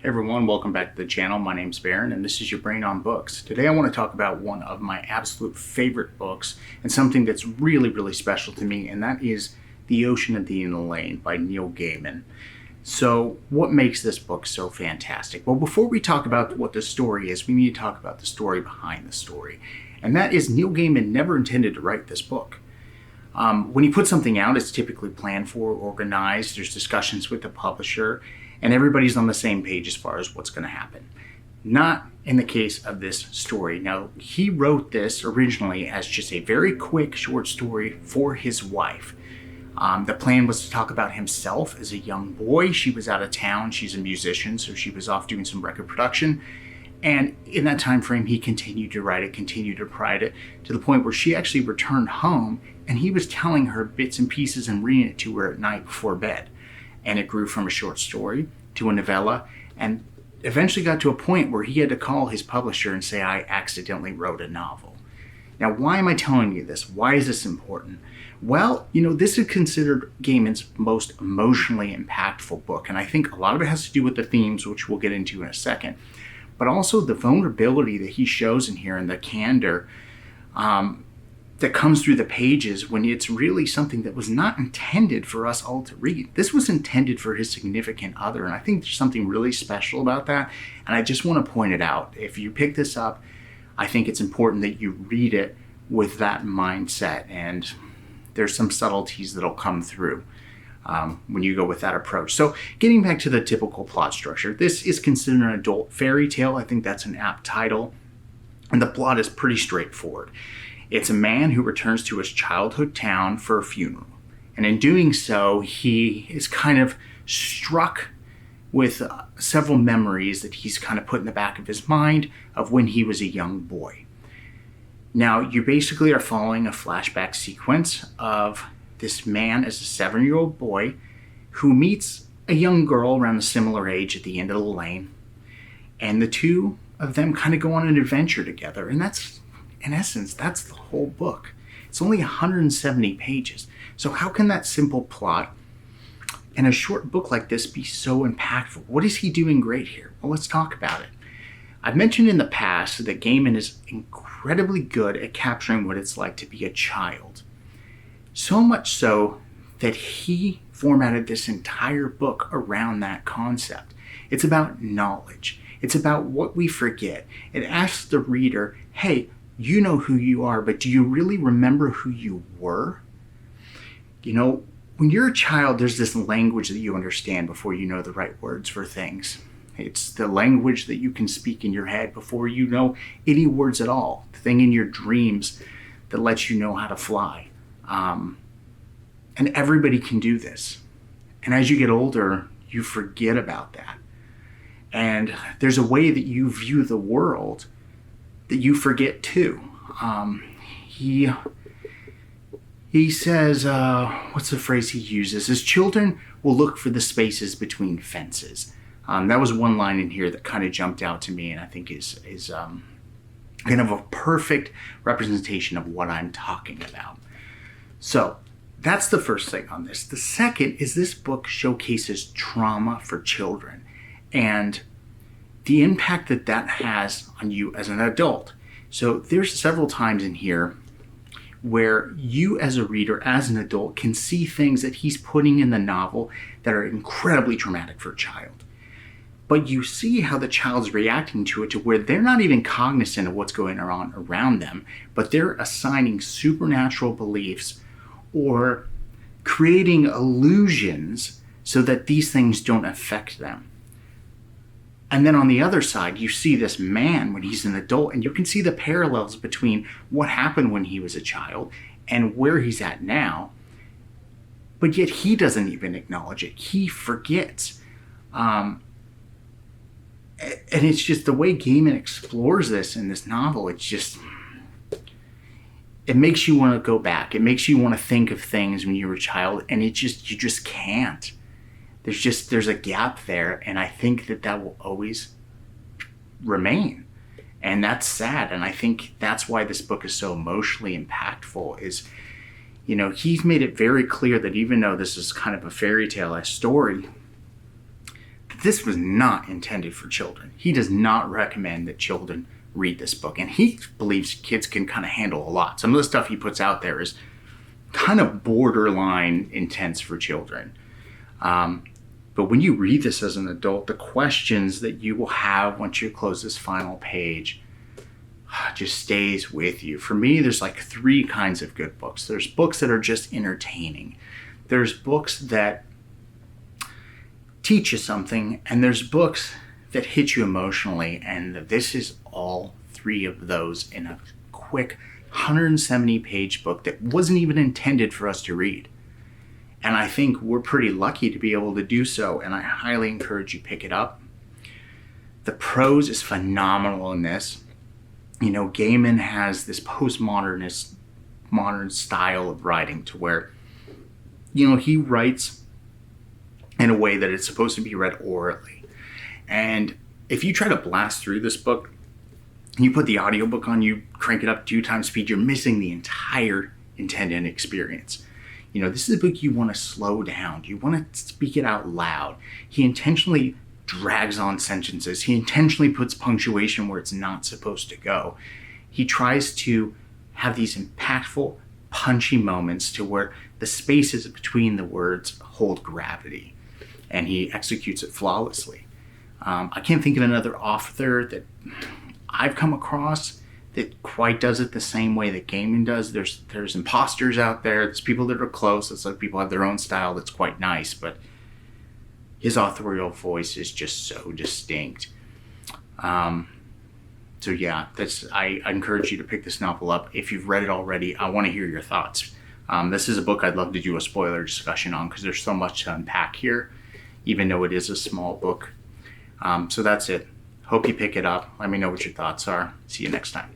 Hey everyone, welcome back to the channel. My name's Baron and this is your Brain on Books. Today I want to talk about one of my absolute favorite books and something that's really special to me, and that is The Ocean at the End of the Lane by Neil Gaiman. So what makes this book so fantastic? Well, before we talk about what the story is, we need to talk about the story behind the story. And that is Neil Gaiman never intended to write this book. When he puts something out, it's typically planned for, organized, there's discussions with the publisher, and everybody's on the same page as far as what's going to happen. Not in the case of this story. Now, he wrote this originally as just a very quick short story for his wife. The plan was to talk about himself as a young boy. She was out of town. She's a musician, so she was off doing some record production. And in that time frame, he continued to write it, continued to write it, to the point where she actually returned home, and he was telling her bits and pieces and reading it to her at night before bed. And it grew from a short story to a novella, and eventually got to a point where he had to call his publisher and say, I accidentally wrote a novel. Now, why am I telling you this? Why is this important? Well, this is considered Gaiman's most emotionally impactful book, and I think a lot of it has to do with the themes, which we'll get into in a second, but also the vulnerability that he shows in here and the candor that comes through the pages when it's really something that was not intended for us all to read. This was intended for his significant other, and I think there's something really special about that, and I just want to point it out. If you pick this up, I think it's important that you read it with that mindset, and there's some subtleties that'll come through when you go with that approach. So getting back to the typical plot structure, this is considered an adult fairy tale. I think that's an apt title, and the plot is pretty straightforward. It's a man who returns to his childhood town for a funeral. And in doing so, he is kind of struck with several memories that he's kind of put in the back of his mind of when he was a young boy. Now, you basically are following a flashback sequence of this man as a 7-year-old boy who meets a young girl around a similar age at the end of the lane. And the two of them kind of go on an adventure together. And that's, in essence, that's the whole book. It's only 170 pages. So how can that simple plot in a short book like this be so impactful? What is he doing great here? Well, let's talk about it. I've mentioned in the past that Gaiman is incredibly good at capturing what it's like to be a child. So much so that he formatted this entire book around that concept. It's about knowledge. It's about what we forget. It asks the reader, hey, you know who you are, but do you really remember who you were? When you're a child, there's this language that you understand before you know the right words for things. It's the language that you can speak in your head before you know any words at all. The thing in your dreams that lets you know how to fly. And everybody can do this. And as you get older, you forget about that. And there's a way that you view the world that you forget too. He says, what's the phrase he uses? His children will look for the spaces between fences. That was one line in here that kind of jumped out to me, and I think is kind of a perfect representation of what I'm talking about. So that's the first thing on this. The second is this book showcases trauma for children and the impact that that has on you as an adult. So there's several times in here where you as a reader, as an adult, can see things that he's putting in the novel that are incredibly traumatic for a child. But you see how the child's reacting to it to where they're not even cognizant of what's going on around them, but they're assigning supernatural beliefs or creating illusions so that these things don't affect them. And then on the other side, you see this man when he's an adult, and you can see the parallels between what happened when he was a child and where he's at now. But yet he doesn't even acknowledge it. He forgets. And it's just the way Gaiman explores this in this novel. It makes you want to go back. It makes you want to think of things when you were a child, and you just can't. There's a gap there, and I think that will always remain. And that's sad, and I think that's why this book is so emotionally impactful is, he's made it very clear that even though this is kind of a fairy tale, a story, this was not intended for children. He does not recommend that children read this book, and he believes kids can kind of handle a lot. Some of the stuff he puts out there is kind of borderline intense for children. But when you read this as an adult, the questions that you will have once you close this final page just stays with you. For me, there's like three kinds of good books. There's books that are just entertaining. There's books that teach you something, and there's books that hit you emotionally, and this is all three of those in a quick 170-page book that wasn't even intended for us to read. And I think we're pretty lucky to be able to do so, and I highly encourage you pick it up. The prose is phenomenal in this. You know, Gaiman has this postmodernist, modern style of writing to where, you know, he writes in a way that it's supposed to be read orally. And if you try to blast through this book, you put the audiobook on, you crank it up 2 times speed, you're missing the entire intended experience. You know, this is a book you want to slow down. You want to speak it out loud. He intentionally drags on sentences. He intentionally puts punctuation where it's not supposed to go. He tries to have these impactful, punchy moments to where the spaces between the words hold gravity. And he executes it flawlessly. I can't think of another author that I've come across that quite does it the same way that Gaiman does. There's imposters out there. There's people that are close. It's like people have their own style that's quite nice, but his authorial voice is just so distinct. So yeah, I encourage you to pick this novel up. If you've read it already, I want to hear your thoughts. This is a book I'd love to do a spoiler discussion on because there's so much to unpack here, even though it is a small book. So that's it. Hope you pick it up. Let me know what your thoughts are. See you next time.